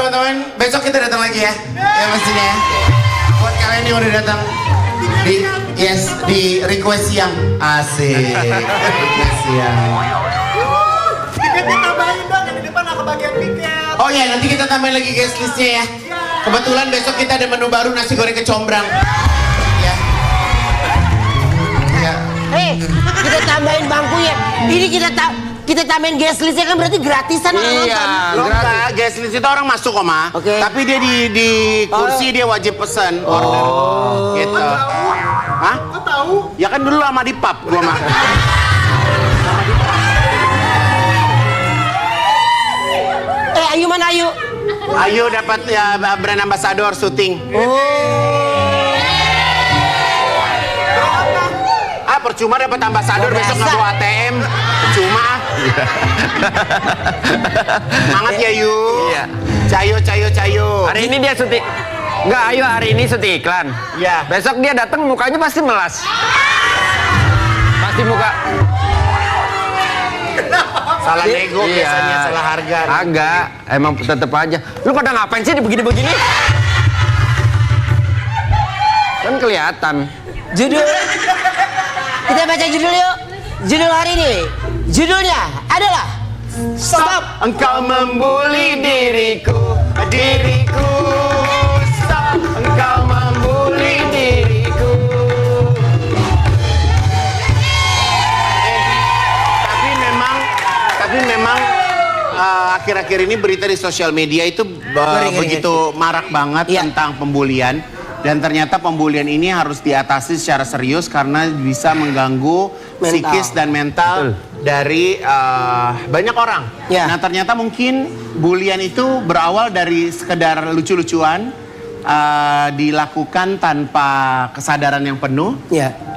teman-teman, besok kita datang lagi ya. Ya pastinya ya. Buat kalian yang udah datang di request siang. Asik. Request siang. Tiketnya tambahin dong, yang di depan aku bagian tiket. Oh ya, nanti kita tambahin lagi guest listnya ya. Kebetulan besok kita ada menu baru, nasi goreng kecombrang. Ya. Ya. Kita tambahin bangkunya. Ini kita tambahin guest listnya kan berarti gratisan orang nonton. Iya, enggak, guest list itu orang masuk kok, Ma. Oke. Tapi dia di kursi dia wajib pesan order. Gitu. Hah? Kau tahu? Ya kan dulu lama di pub gua mah. Ayu mana Ayu? Ayo dapat ya brand ambassador syuting. Percuma dapat ambassador besok nggak bawa ATM. Percuma. Semangat ya Yu. Iya. Cayo. Hari ini dia syuting. Enggak, Ayu hari ini syuting iklan. Iya. Besok dia datang mukanya pasti melas. Pasti muka. Salah nego biasanya, salah harga. Agak, emang tetep aja. Lu pada ngapain sih begini-begini? Kan kelihatan. Judul. Kita baca judul yuk. Judul hari ini. Judulnya adalah Stop! Engkau membuli diriku. Stop! Engkau membuli diriku. Tapi memang akhir-akhir ini berita di sosial media itu begitu marak banget tentang pembulian. Dan ternyata pembulian ini harus diatasi secara serius karena bisa mengganggu psikis dan mental dari banyak orang. Nah ternyata mungkin bulian itu berawal dari sekedar lucu-lucuan, dilakukan tanpa kesadaran yang penuh.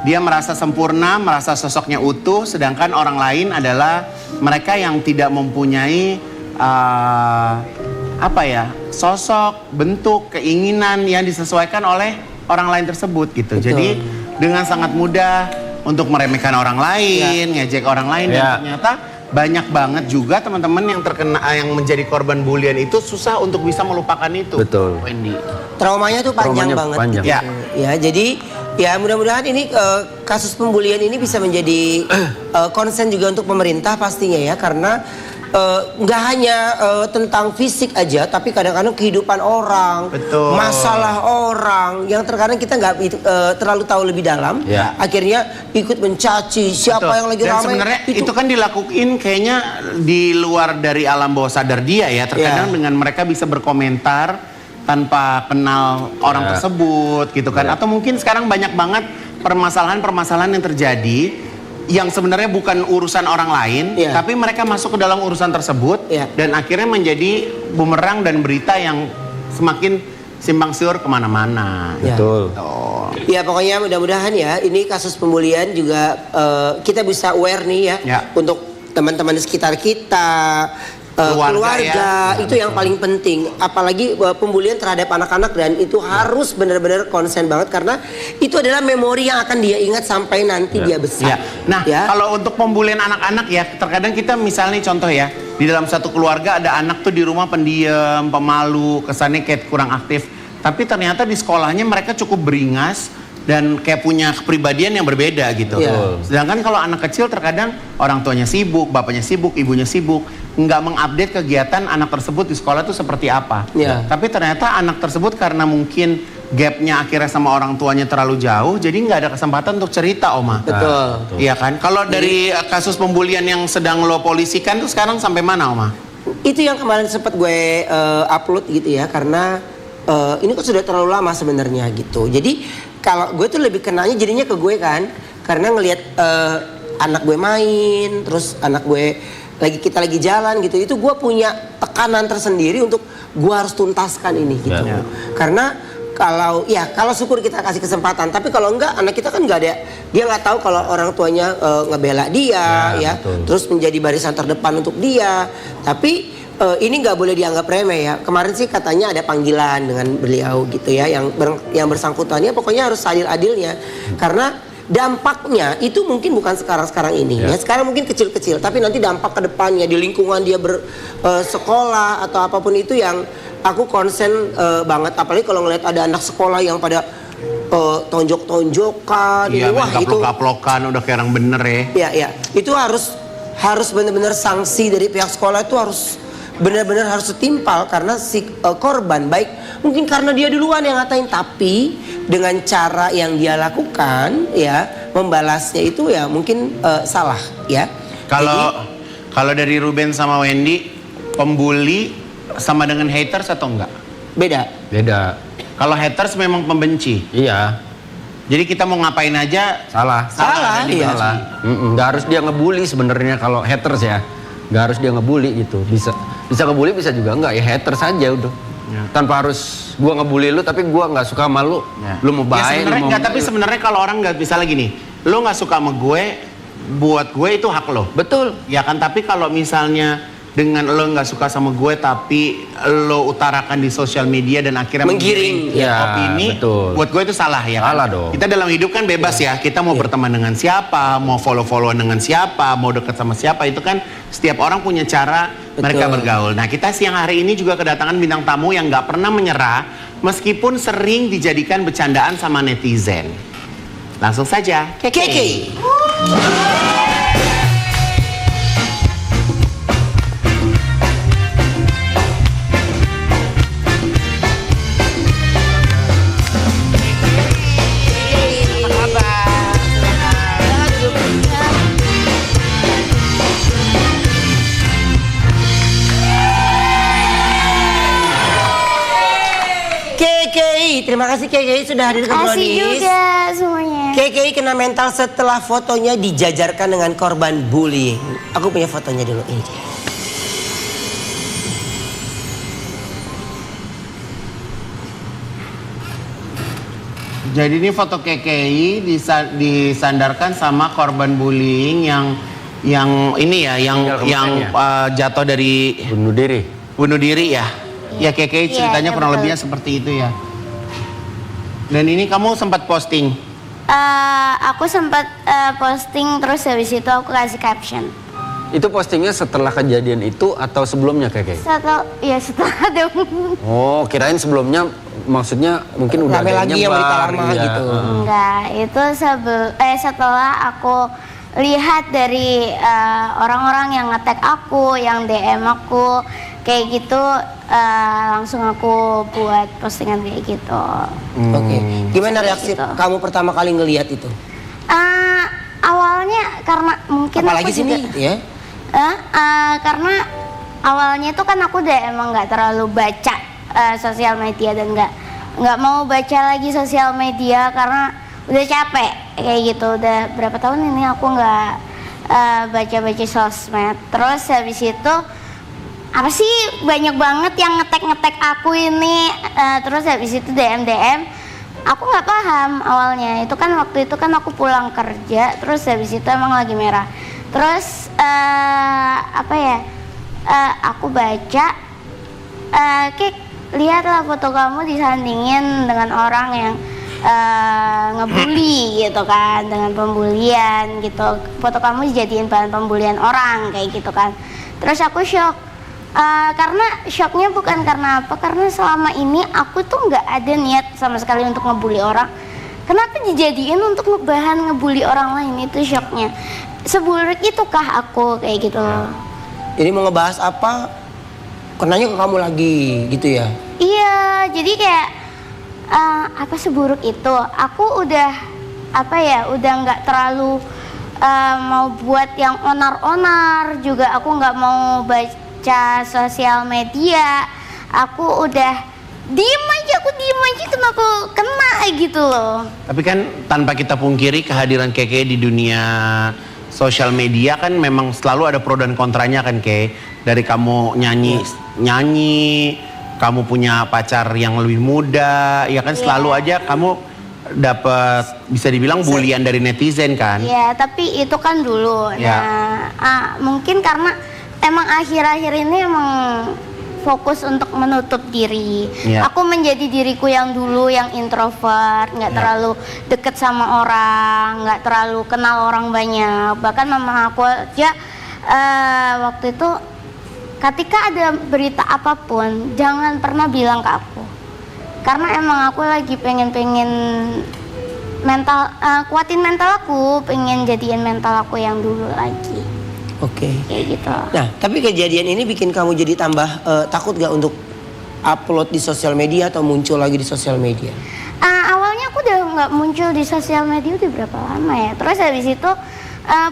Dia merasa sempurna, merasa sosoknya utuh, sedangkan orang lain adalah mereka yang tidak mempunyai sosok, bentuk, keinginan yang disesuaikan oleh orang lain tersebut gitu. Betul. Jadi dengan sangat mudah untuk meremehkan orang lain, ngejek orang lain, dan ternyata banyak banget juga teman-teman yang terkena, yang menjadi korban bulian itu susah untuk bisa melupakan itu. Betul. Wendy. Traumanya tuh panjang banget. Panjang. Ya, jadi ya mudah-mudahan ini kasus pembulian ini bisa menjadi concern juga untuk pemerintah pastinya ya, karena nggak hanya tentang fisik aja, tapi kadang-kadang kehidupan orang, masalah orang yang terkadang kita nggak terlalu tahu lebih dalam, akhirnya ikut mencaci siapa yang lagi ramai. Sebenarnya itu kan dilakuin kayaknya di luar dari alam bawah sadar dia ya. Terkadang dengan mereka bisa berkomentar tanpa kenal orang tersebut gitu kan. Atau mungkin sekarang banyak banget permasalahan-permasalahan yang terjadi yang sebenarnya bukan urusan orang lain, tapi mereka masuk ke dalam urusan tersebut dan akhirnya menjadi bumerang dan berita yang semakin simpang siur kemana-mana. Betul. Ya pokoknya mudah-mudahan ya ini kasus pembulian juga kita bisa aware nih ya. Untuk teman-teman di sekitar kita, keluarga itu yang paling penting, apalagi pembulian terhadap anak-anak, dan itu harus benar-benar konsen banget karena itu adalah memori yang akan dia ingat sampai nanti dia besar. Nah, kalau untuk pembulian anak-anak ya, terkadang kita misalnya contoh ya, di dalam satu keluarga ada anak tuh di rumah pendiam, pemalu, kesannya kayak kurang aktif, tapi ternyata di sekolahnya mereka cukup beringas dan kayak punya kepribadian yang berbeda gitu. Sedangkan kalau anak kecil terkadang orang tuanya sibuk, bapaknya sibuk, ibunya sibuk, nggak mengupdate kegiatan anak tersebut di sekolah itu seperti apa. Tapi ternyata anak tersebut karena mungkin gapnya akhirnya sama orang tuanya terlalu jauh, jadi nggak ada kesempatan untuk cerita, Oma. Betul. Iya kan? Kalau dari kasus pembulian yang sedang lo polisikan tuh sekarang sampai mana, Oma? Itu yang kemarin sempat gue upload gitu ya, karena ini kan sudah terlalu lama sebenarnya gitu. Jadi kalau gue tuh lebih kenanya jadinya ke gue kan, karena ngelihat anak gue main, terus anak gue kita lagi jalan gitu, itu gue punya tekanan tersendiri untuk gue harus tuntaskan ini gitu. Karena kalau syukur kita kasih kesempatan, tapi kalau enggak, anak kita kan nggak ada, dia nggak tahu kalau orang tuanya ngebela dia terus menjadi barisan terdepan untuk dia. Tapi ini nggak boleh dianggap remeh ya. Kemarin sih katanya ada panggilan dengan beliau gitu ya, yang bersangkutannya pokoknya harus adil-adilnya, karena dampaknya itu mungkin bukan sekarang ini ya. Sekarang mungkin kecil-kecil, tapi nanti dampak ke depannya di lingkungan dia bersekolah atau apapun itu yang aku konsen banget, apalagi kalau ngeliat ada anak sekolah yang pada tonjok-tonjokan, Iya, wah main itu, kaplok-kaplokan udah kayak orang bener ya. ya itu harus benar-benar sanksi dari pihak sekolah itu harus benar-benar harus setimpal karena si korban baik mungkin karena dia duluan yang ngatain, tapi dengan cara yang dia lakukan ya membalasnya itu ya mungkin salah ya. Kalau dari Ruben sama Wendy, pembuli sama dengan haters atau enggak? Beda. Kalau haters memang pembenci. Iya. Jadi kita mau ngapain aja Salah. dan Iya. dibenci. Nggak harus dia ngebully sebenarnya kalau haters ya. Nggak harus dia ngebully gitu. Bisa ngebully, bisa juga enggak, ya haters aja udah. Ya. Tanpa harus gua ngebully lu tapi gua nggak suka sama lu. Ya. Lu mau Ya baik, sebenarnya lu mau enggak, tapi sebenarnya kalau orang nggak bisa lagi nih, lo nggak suka sama gue, buat gue itu hak lo. betul. Ya kan, tapi kalau misalnya dengan lo nggak suka sama gue tapi lo utarakan di sosial media dan akhirnya Menggiring. menggiring Ya, opini, betul. buat gue itu salah ya kan? Salah dong. Kita dalam hidup kan bebas ya, kita mau berteman dengan siapa, mau follow-followan dengan siapa, mau deket sama siapa, itu kan setiap orang punya cara mereka bergaul. Nah, kita siang hari ini juga kedatangan bintang tamu yang nggak pernah menyerah meskipun sering dijadikan bercandaan sama netizen. Langsung saja, Keke. KKI, terima kasih KKI sudah hadir ke Kasih Brownies. juga semuanya. KKI kena mental setelah fotonya dijajarkan dengan korban bullying. Aku punya fotonya dulu ini. Dia. Jadi ini foto KKI disandarkan sama korban bullying yang ini ya, Tinggal kemarin yang ya? jatuh dari Bunuh diri. ya. Ya KKI ceritanya Iya, kurang betul. lebihnya seperti itu ya. Dan ini kamu sempat posting. Aku sempat posting terus habis itu aku kasih caption. Itu postingnya setelah kejadian itu atau sebelumnya Keke? Setelah dong. Oh, kirain sebelumnya maksudnya mungkin udah Rame ada lagi yang berita nyebar, lama iya. gitu. Enggak, itu setelah aku lihat dari orang-orang yang nge-tag aku, yang DM aku kayak gitu, langsung aku buat postingan kayak gitu. Oke. Gimana reaksi Gitu. kamu pertama kali ngelihat itu? Awalnya karena mungkin Apalagi aku sini juga, ya? karena awalnya tuh kan aku udah emang nggak terlalu baca sosial media dan nggak mau baca lagi sosial media karena udah capek kayak gitu. Udah berapa tahun ini aku nggak baca-baca sosmed. Terus habis itu apa sih banyak banget yang ngetek aku ini, terus habis itu DM aku nggak paham awalnya. Itu kan waktu itu kan aku pulang kerja, terus habis itu emang lagi merah. Terus aku baca, Kik, lihatlah foto kamu disandingin dengan orang yang ngebully gitu kan, dengan pembulian gitu. Foto kamu dijadiin bahan pembulian orang kayak gitu kan. Terus aku shock. Karena shocknya bukan karena apa, karena selama ini aku tuh nggak ada niat sama sekali untuk ngebully orang. Kenapa dijadiin untuk bahan ngebully orang lain, itu shocknya. Seburuk itukah aku kayak gitu loh. Ini mau ngebahas apa? Kenanya ke kamu lagi gitu ya? Iya, jadi kayak apa seburuk itu? Aku udah udah nggak terlalu mau buat yang onar-onar juga. Aku nggak mau baca sosial media. Aku udah diem aja kenapa kena gitu loh. Tapi kan tanpa kita pungkiri kehadiran Keke di dunia sosial media kan memang selalu ada pro dan kontranya kan Ke. Dari kamu nyanyi, kamu punya pacar yang lebih muda, ya kan selalu aja kamu dapat bisa dibilang bulian dari netizen kan. Iya, tapi itu kan dulu. Ya. Nah, mungkin karena emang akhir-akhir ini emang fokus untuk menutup diri. Ya. Aku menjadi diriku yang dulu yang introvert, nggak terlalu deket sama orang, nggak terlalu kenal orang banyak. Bahkan mama aku aja waktu itu ketika ada berita apapun jangan pernah bilang ke aku, karena emang aku lagi pengen mental kuatin mental aku, pengen jadiin mental aku yang dulu lagi. Oke. Kayak gitu. Nah, tapi kejadian ini bikin kamu jadi tambah takut gak untuk upload di sosial media atau muncul lagi di sosial media? Awalnya aku udah nggak muncul di sosial media udah berapa lama ya. Terus habis itu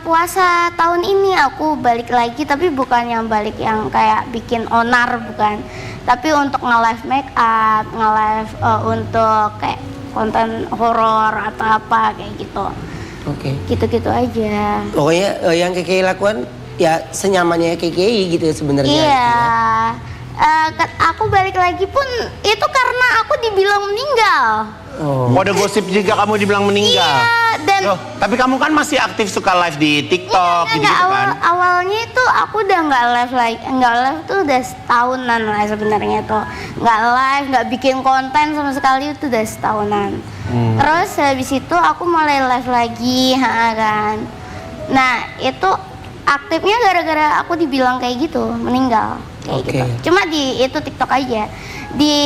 puasa tahun ini aku balik lagi, tapi bukan yang balik yang kayak bikin onar, bukan. Tapi untuk nge-live make up, nge-live untuk kayak konten horor atau apa kayak gitu. Oke. Gitu-gitu aja. Pokoknya yang KKI lakukan ya senyamannya KKI gitu sebenarnya. Iya. Aku balik lagi pun itu karena aku dibilang meninggal. Oh. Kode gosip juga kamu dibilang meninggal. Iya, dan Loh, tapi kamu kan masih aktif suka live di TikTok gitu kan? Awalnya itu aku udah nggak live lagi, nggak live tuh udah setahunan lah sebenarnya tuh, nggak live, nggak bikin konten sama sekali itu udah setahunan. Terus habis itu aku mulai live lagi, kan. Nah itu aktifnya gara-gara aku dibilang kayak gitu, meninggal kayak Oke. gitu. Cuma di itu TikTok aja, di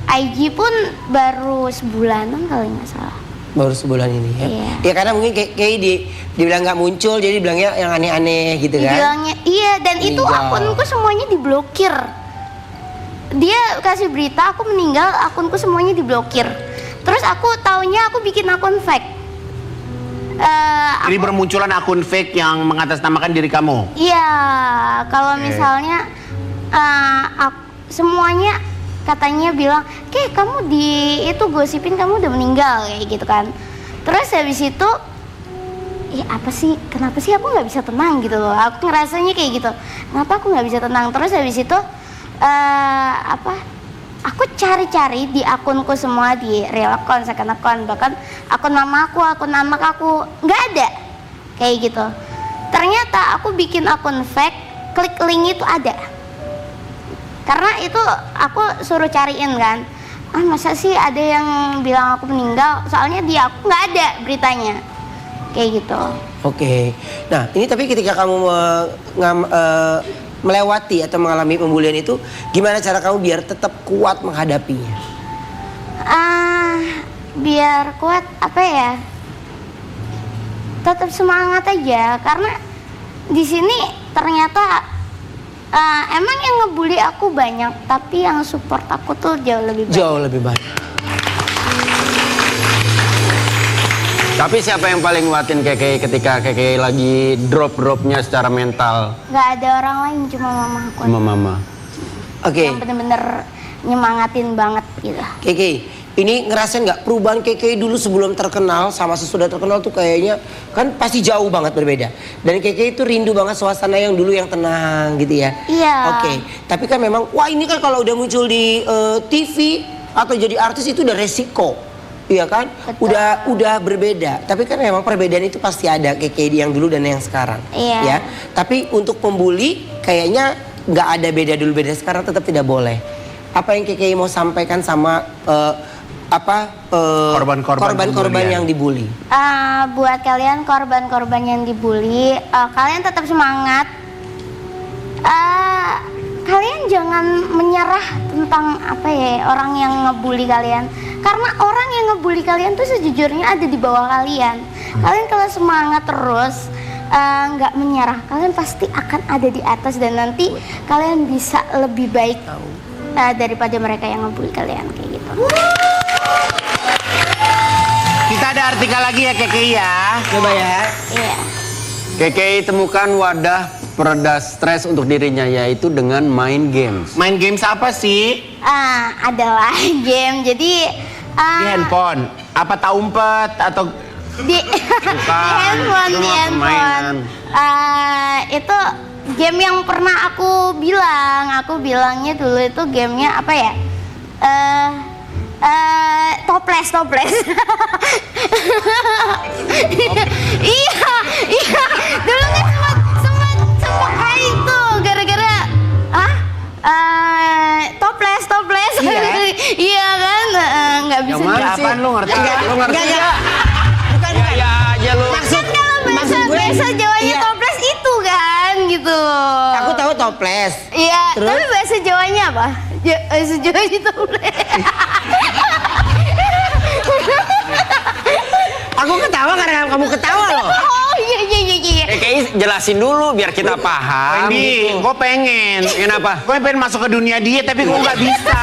IG pun baru sebulanan kali nggak salah. Baru sebulan ini ya. Iya. Ya karena mungkin kayak dibilang nggak muncul jadi bilangnya yang aneh-aneh gitu kan. Dibilangnya iya, dan itu Meninggal. akunku semuanya diblokir. Dia kasih berita aku meninggal, akunku semuanya diblokir. Terus aku taunya aku bikin akun fake. Ini bermunculan akun fake yang mengatasnamakan diri kamu. Iya, kalau misalnya semuanya katanya bilang, kamu di itu gosipin kamu udah meninggal kayak gitu kan. Terus habis itu, apa sih? Kenapa sih aku nggak bisa tenang gitu loh? Aku ngerasanya kayak gitu. Kenapa aku nggak bisa tenang? Terus habis itu aku cari-cari di akunku semua, di real account, second account, bahkan akun mamaku, akun anak aku nggak ada kayak gitu. Ternyata aku bikin akun fake, klik link itu ada. Karena itu aku suruh cariin kan, masa sih ada yang bilang aku meninggal, soalnya di aku nggak ada beritanya kayak gitu. Oke. Nah ini tapi ketika kamu melewati atau mengalami pembulian itu, gimana cara kamu biar tetap kuat menghadapinya? Biar kuat apa ya? Tetap semangat aja, karena di sini ternyata emang yang ngebully aku banyak, tapi yang support aku tuh jauh lebih banyak. Jauh lebih baik. Tapi siapa yang paling nguatin KKI ketika KKI lagi drop-dropnya secara mental? Gak ada orang lain, cuma mama aku. Sama mama. Oke. Yang bener-bener nyemangatin banget gitu. KKI, ini ngerasain nggak perubahan KKI dulu sebelum terkenal sama sesudah terkenal tuh kayaknya kan pasti jauh banget berbeda. Dan KKI itu rindu banget suasana yang dulu yang tenang gitu ya. Iya. Oke, tapi kan memang wah ini kan kalau udah muncul di TV atau jadi artis itu udah resiko. Iya kan? Betul. Udah berbeda. Tapi kan memang perbedaan itu pasti ada KKI yang dulu dan yang sekarang. Iya. Ya. Tapi untuk pembuli kayaknya nggak ada beda dulu beda sekarang, tetap tidak boleh. Apa yang KKI mau sampaikan sama Korban-korban korban-korban pembulian. yang dibully? Buat kalian korban-korban yang dibully, kalian tetap semangat. Kalian jangan menyerah tentang orang yang ngebully kalian, karena orang yang ngebully kalian tuh sejujurnya ada di bawah kalian. Kalian kalau semangat terus, nggak menyerah, kalian pasti akan ada di atas, dan nanti kalian bisa lebih baik daripada mereka yang ngebully kalian kayak gitu. Kita ada artikel lagi ya KKI ya. Coba ya. Iya. KKI temukan wadah pereda stres untuk dirinya, yaitu dengan main games. Main games apa sih? Adalah game, jadi Di handphone. Apa tak umpet atau di handphone, itu di mah handphone. permainan. Itu game yang pernah aku bilangnya dulu itu gamenya apa ya? Toples. Iya. Dulu kan sempat kayak itu gara-gara toples. Iya. Iya kan, nggak bisa. Yang mana ya sih? apaan lu ngerti? Lu ngerti Enggak. ya? Bukan. Ya aja lu. Kan kalau bahasa Jawanya iya. toples itu kan gitu. Aku tahu toples. Iya, Terus? tapi bahasa Jawanya apa? Bahasa Jawanya toples. Aku ketawa karena kamu ketawa loh. Oh iya. Kayak jelasin dulu biar kita paham. Wendy, gitu. gue pengen. Kenapa? Gue pengen masuk ke dunia dia, tapi gue nggak bisa.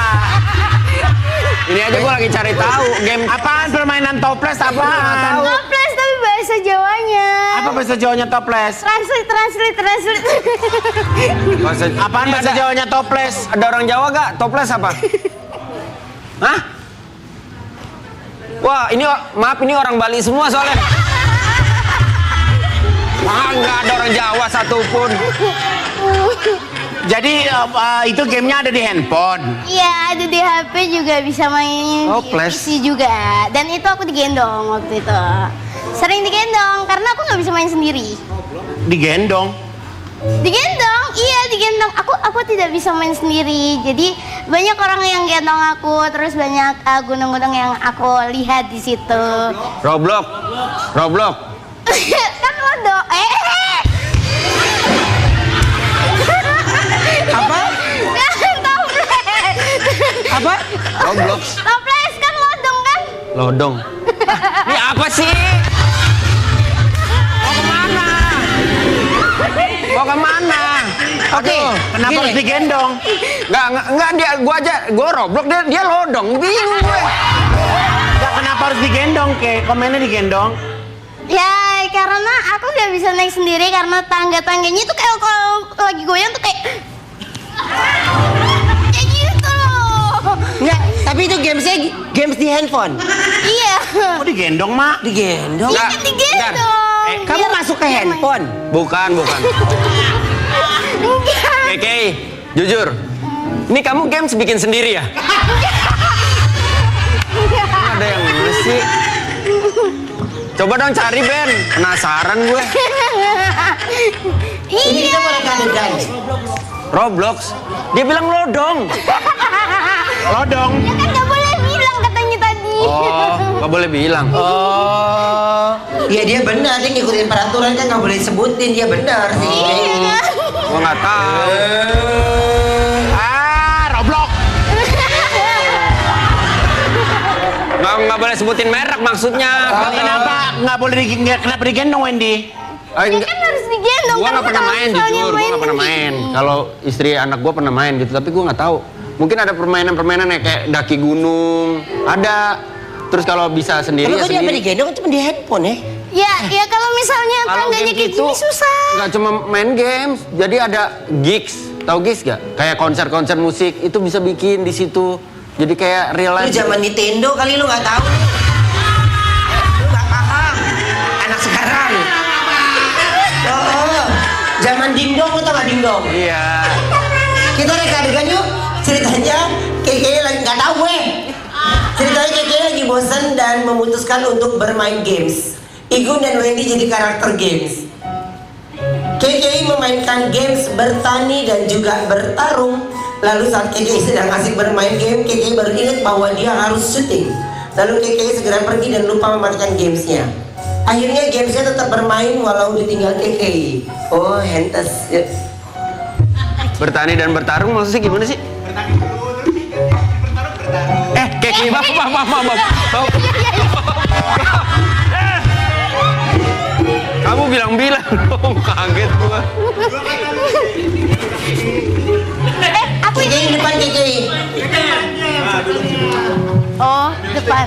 Ini aja gue lagi cari tahu game. Apaan permainan toples? Apaan? Toples tapi bahasa Jawanya. Apa bahasa Jawanya toples? Translate. Apaan bahasa Jawanya toples? Ada orang Jawa gak? Toples apa? Hah? Wah, ini maaf ini orang Bali semua soalnya. Nggak ada orang Jawa satupun. Jadi itu gamenya ada di handphone. Iya, ada di HP juga bisa main di Toples. PC juga. Dan itu aku digendong waktu itu. Sering digendong karena aku nggak bisa main sendiri. Digendong. Digendong, iya digendong. Aku tidak bisa main sendiri. Jadi banyak orang yang gendong aku, terus banyak gunung-gunung yang aku lihat di situ. Roblox. Kan lodo. Apa? Toples. Apa? Roblox. Toples kan lodong kan? Lodong. Ini apa sih? Mau kemana? Oke, Kenapa gini. harus digendong? Enggak gua Roblox dia lodong. Bingung gue. Nggak, kenapa harus digendong? Kayak komennya digendong. Ya karena aku nggak bisa naik sendiri karena tangga-tangganya itu kayak kalau lagi goyang tuh kayak gitu loh. Enggak, tapi itu games di handphone. Iya. Kok digendong, Mak? Digendong. Iya Nggak, kan digendong. Kamu masuk ke handphone. Bukan. Enggak. Keke, jujur. Ini kamu games bikin sendiri ya? Ada yang nulis sih. Coba dong cari Ben, penasaran gue. Ini Iya. kita mau rekaman guys. Roblox, dia bilang lodong. Lodong. Ya kan nggak boleh bilang katanya tadi. Oh, nggak boleh bilang. Oh, ya dia benar, dia ngikutin peraturan kan nggak boleh sebutin, dia benar sih. Iya. Gua nggak tahu. Roblox. Nggak boleh sebutin merek maksudnya. Kenapa digendong, Wendy? Kan harus digendong. Gua kan nggak pernah kalau main, misalnya jujur. Gua nggak pernah main. Kalau istri anak gua pernah main gitu, tapi gua nggak tahu. Mungkin ada permainan-permainan yang kayak daki gunung, ada. Terus kalau bisa sendiri Kalau ya gue dia sendiri. digendong cuma di handphone ya. Ya kalau misalnya Kalau tangganya game kayak itu gini susah. nggak cuma main games, jadi ada gigs. Tahu gigs gak? Kayak konser-konser musik itu bisa bikin di situ. Jadi kayak real Lu life. zaman Nintendo kali lu nggak tahu. Lu nggak paham. Anak sekarang. Oh, zaman dingdong lu tau nggak dingdong? Iya. Kita reka adegan yuk. Ceritanya Keke lagi nggak tahu gue. Ceritanya Keke lagi bosan dan memutuskan untuk bermain games. Igun dan Wendy jadi karakter games. Keke memainkan games bertani dan juga bertarung. Lalu saat Keke sedang asik bermain game, Keke baru ingat bahwa dia harus syuting. Lalu Keke segera pergi dan lupa mematikan gamesnya. Akhirnya gamesnya tetap bermain walau ditinggal Keke. Oh, hentes. Ya. Bertani dan bertarung maksudnya gimana sih? Keke, maaf. Kamu bilang-bilang dong, kaget gua. Keke di depan Keke. Oh depan.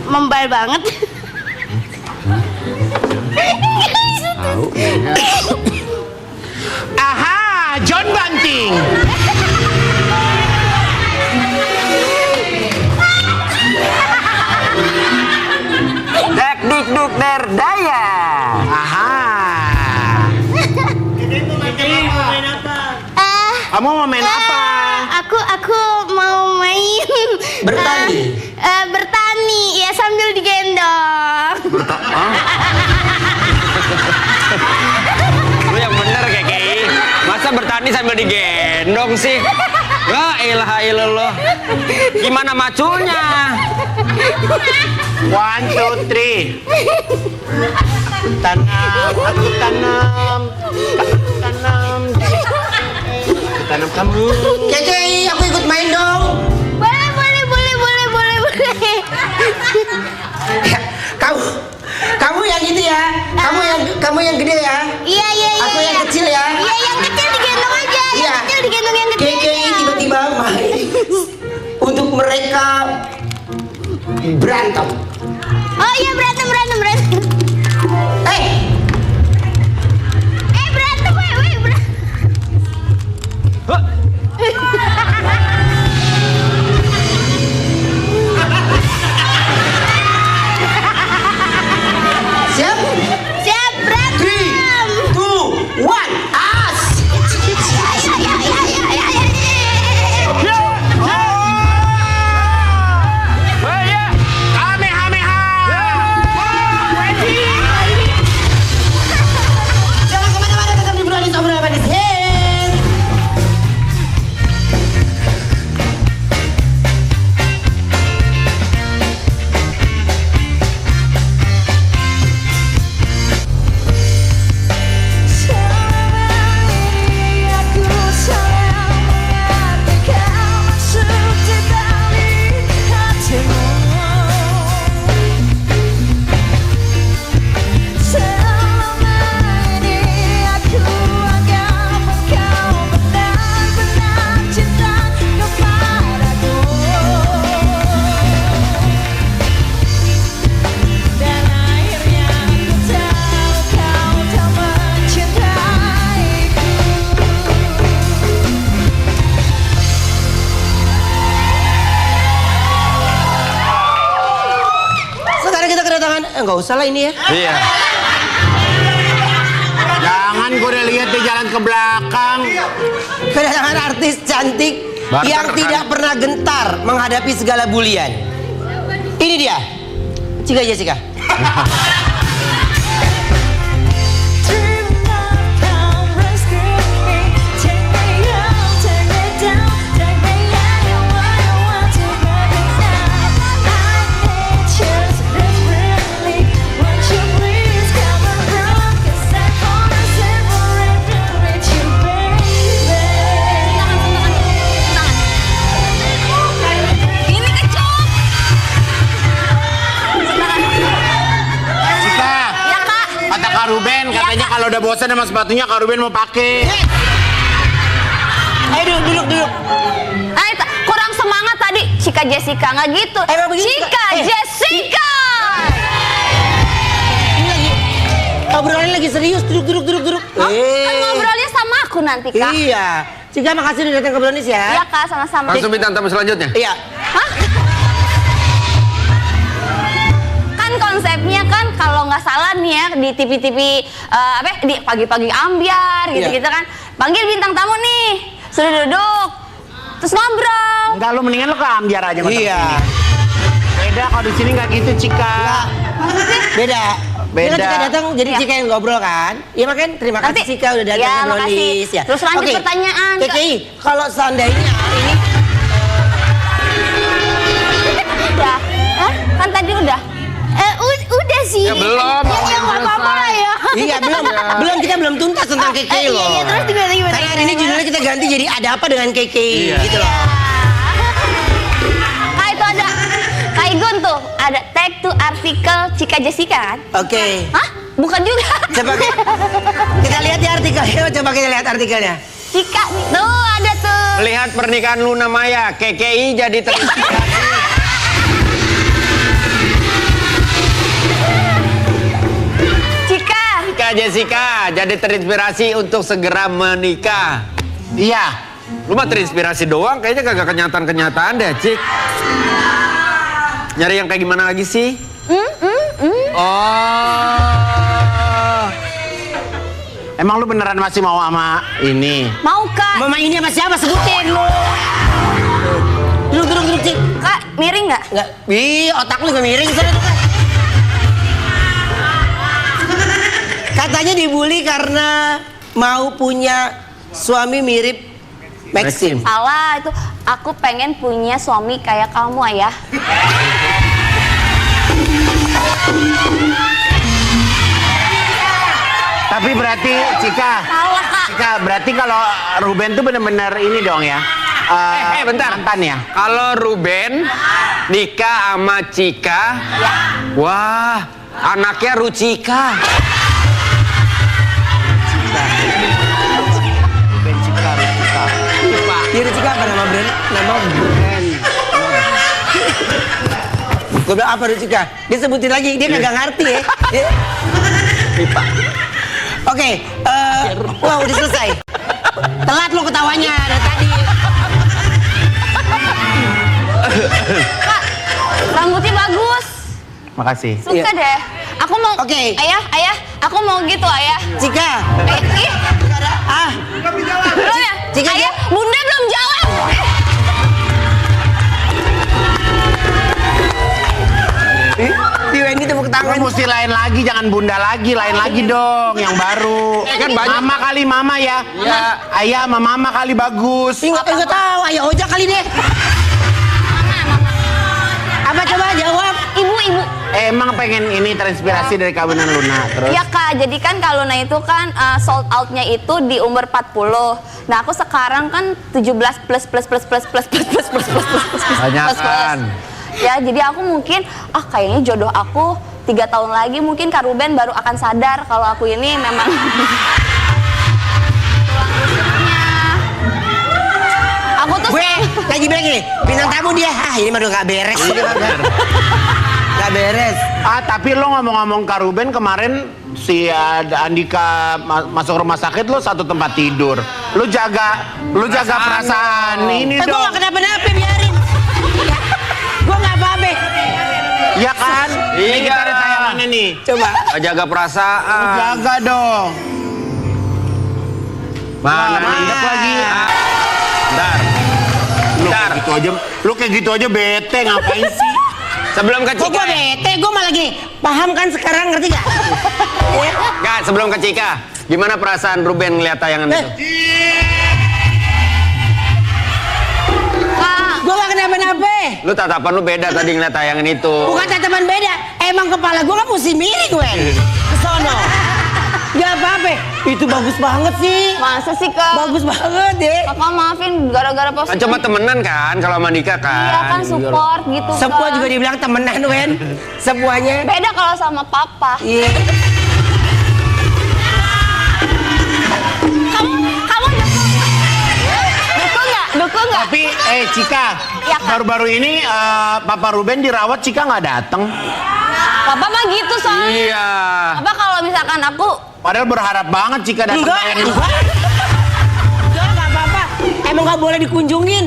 Membal banget. Tahu kayaknya. Aha, John Banting. Dak dik duk der daya. Aha. Kamu mau main apa? Aku mau main Bertani? bertani ya sambil digendong. Lu yang bener Keke. Masa bertani sambil digendong sih? La ilaha illallah. Gimana macunya? 1, 2, 3. Tanam kamu. Keke, aku ikut main dong. Boleh. Kamu yang gitu ya. Kamu yang gede ya. Iya. Aku yang kecil ya. Iya, yang kecil digendong aja. Iya. Yang kecil digendong yang gede. Keke tiba-tiba main untuk mereka berantem. Oh iya, berantem. Berantem, weh, berantem. Siap? Siap, berantem. 3, 2, 1, as! Jangan kemana-mana, tetap di Brownies Obrolan Manis. Hey! Sekarang kita kedatangan, nggak usah lah ini ya. Iya. Jangan gue udah lihat di jalan ke belakang. Kedatangan artis cantik Barter yang kan? tidak pernah gentar menghadapi segala bulian. Ini dia, Cika Jessica. Ini kecup. Cika, Ya, Kak. kata Kak Ruben, katanya kalau udah bosan sama sepatunya Kak Ruben mau pakai. Ayo duduk. Kurang semangat tadi. Cika Jessica, nggak gitu. Emang begitu, Cika Kak? Jessica. Ini lagi obrolannya lagi serius, duduk. Oh, kan ngobrolnya sama aku nanti, Kak. Iya. Cika, makasih udah datang ke Brownies ya. Iya, Kak, sama-sama. Langsung bintang tamu selanjutnya. Iya. Hah? Kan konsepnya kan kalau nggak salah nih ya di TV-TV di pagi-pagi ambiar gitu-gitu kan. Panggil bintang tamu nih. Suruh duduk. Terus ngobrol. Enggak, lu mendingan lu ke ambiar aja. Mas. Iya. Beda kalau di sini nggak gitu, Cika. Beda. Beda. Ini kita datang jadi Iya. Cika yang ngobrol kan. Iya makanya terima kasih Nanti- Cika udah datang Ya, ke Brownies makasih. ya. Terus lanjut Oke. pertanyaan. KKI, kalau seandainya ini Udah. Hah? Kan tadi udah. Udah sih. Ya, belum. Ya nggak apa-apa lah ya. iya belum kita belum tuntas tentang KKI loh. Iya, terus gimana? Karena hari ini judulnya kita ganti jadi ada apa dengan KKI gitu loh. Kak, itu ada Kak Igun tuh, ada tag to artikel Cika Jessica kan? Oke. Hah? Bukan juga. Coba kita lihat ya artikelnya. Coba kita lihat artikelnya. Cika nih. Tuh ada tuh. Melihat pernikahan Luna Maya, KKI jadi terinspirasi. Cika Jessica jadi terinspirasi untuk segera menikah. Iya. Lu mah terinspirasi doang, kayaknya kagak kenyataan-kenyataan deh, Cik. Nyari yang kayak gimana lagi sih? Oh. Emang lu beneran masih mau sama ini? Mau Kak? Mama ini sama siapa sebutin lu? Duduk Cik. Kak, miring nggak? Enggak. Ih, otak lu gak miring sana tuh. Katanya dibully karena mau punya suami mirip Maxim. Salah itu. Aku pengen punya suami kayak kamu, Ayah. Tapi berarti Cika, berarti kalau Ruben tuh bener-bener ini dong ya. Bentar. Mantan ya. Kalau Ruben nikah sama Cika, wah, anaknya Rucika. Ruben Cika, Rucika. Iya Rucika apa nama brand? Nama brand. Gue bilang apa Rucika? Dia sebutin lagi, dia kagak ngerti ya. Oke, wah udah selesai. Telat lo ketawanya dari tadi. Kak, rambutnya bagus. Makasih. Suka Iya. deh. Aku mau. Oke. Ayah, aku mau gitu, ayah. Cika. Ih, Ah, belum ya? Cika, Ayah, bunda belum jawab. di Wendy tepuk Lo tangan. mesti lain lagi, jangan bunda lagi, lain lagi dong, yang baru. Kan banyak. Mama kali mama ya. Iya. Ayah sama mama kali bagus. Enggak tahu, ayah ojek kali deh. Apa coba jawab? Ibu. Emang pengen ini terinspirasi dari kawinan Luna terus. Iya Kak, jadi kan kalau Luna itu kan sold out-nya itu di umur 40. Nah aku sekarang kan 17 plus. Banyakan. Ya jadi aku mungkin kayaknya jodoh aku 3 tahun lagi mungkin Kak Ruben baru akan sadar kalau aku ini memang tulang rusuknya. Aku tuh Gue lagi bilang gini, bintang tamu dia. Ini mah udah gak beres. Gak beres. Tapi lo ngomong-ngomong Kak Ruben kemarin si Andika masuk rumah sakit lo satu tempat tidur. Lo jaga perasaan ini Gue dong. gak kenapa-napa, biarin. Gue gak apa-apa. Ya kan? Ini Iya. kita ada tayangannya nih. Coba. Jaga perasaan. Jaga dong. Mana Mandek lagi. Bentar. Lu kayak gitu aja bete ngapain sih? Sebelum ke Kok gue Cika. bete, gue malah gini. Paham kan sekarang, ngerti gak? Enggak, sebelum ke Cika. Gimana perasaan Ruben ngeliat tayangan itu? Kak, Gue gak kenapa-napa. Lu tatapan lu beda tadi ngeliat tayangan itu. Bukan tatapan beda. Emang kepala gue kan mesti miring, Wen. Kesono. Gak apa-apa. Itu bagus banget sih. masa sih Kak? Bagus banget deh. Kakak maafin gara-gara Kan posting. cuma temenan kan kalau sama Dika kan. Iya kan support gitu Sepua Kak. juga dibilang temenan, Wen. Sepuanya. Beda kalau sama papa. Iya. Kamu dukung nggak? Tapi Cika, Ya, Kak. baru-baru ini Papa Ruben dirawat Cika nggak datang. Papa mah gitu soalnya. Iya. Apa kalau misalkan aku Padahal berharap banget Cika datang. Enggak. Enggak apa-apa. Emang gak boleh dikunjungin.